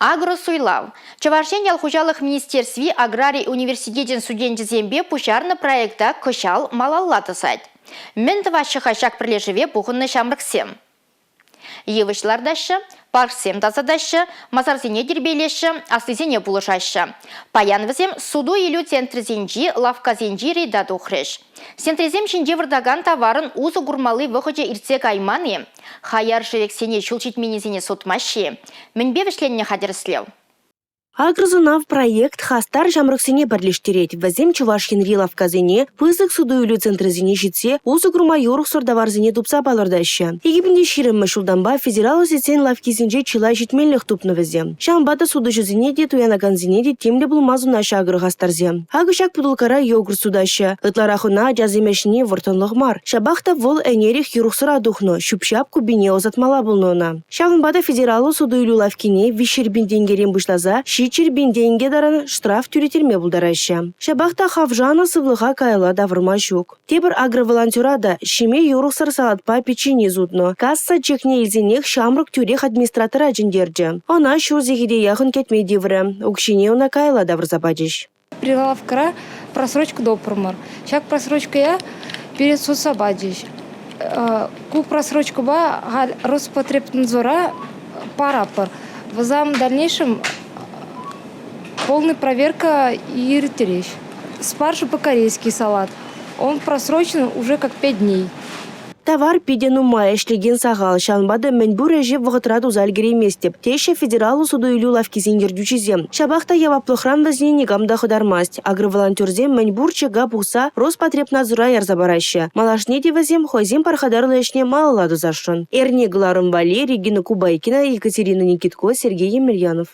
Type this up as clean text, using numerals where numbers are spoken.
Агросуйлав. Чавашен ялхужалых министерстве аграрий университетен студенті зембе пушарны проекта кышал малаллаты сайт. Мен тавашыға шак прилежеве бұғынны шамрыксем. Евышлардашы, парксем тазадашы, мазарзене дербелеші, аслызене булышашы. Паянвызем суду елу центрзенжи, лавказенжи рейдаду хреш. Центрзем шинде вырдаган товарын узы гурмалы выходе ирцек айманы. Хаяр жирексене чулчитменезене сутмаши. Мінбе вішленне хадерслев. Агрозунав проект хастар жамрыксене бірлештерет. Вазем Чувашин рилавказене, пызык судуйлю центрзене житсе, узы гурма юрух сордаварзене тупса балырдашы. Египінде ширімі шулданба федерал сетсен лавкизенже чила житмеллих тупны вазем. Шамбата суды жүзіне де туянаганзене де темле булмазу наша агры хастарзе. Агышак пудулкара йогур судашы. Ытларахына жаземешіне вұртынлық мар. Шабахта вол энерих юрухсыра духно, шупшап кубине озатмала булнона. Шамбата федералу судуйлю лавкине вишербинденгерен бұшлаза, Чирбинденге даран штраф тюретельме булдараща. Шабахта хавжана сывлыға кайла давырма жүк. Тебір агроволонтерада шиме юрықсыр салатпа печене зудно. Касса чекне елзенех шамрық тюрех администратора жіндерді. Она шур зегеде яхын кетме девірі. Укшине она кайла давырзабадиш. Прилавкара просрочку допрымыр. Шак просрочка я перед сусабадиш. Ку просрочку ба Роспотребнадзора парапыр. В дальнейшем полная проверка и ретерещ. Спаржу по-корейски салат. Он просрочен уже как 5 дней. Товар пидену маешлеген сағал. Шанбады мәнбур әжеп вғытырад узалгері местеп. Тейше федералу суду үлі лавкизен ердючізем. Шабақта яваплықран вазіне негамда құдармаст. Агроволонтерзем мәнбур чега бұқса Роспотребнадзора ярзабарашы. Малашне девазем хойзем пархадарлы әшне малаладу зашын. Эрне Гларым Валерий, Регина Кубайкина, Екатерина Никитко, Сергей Емельянов.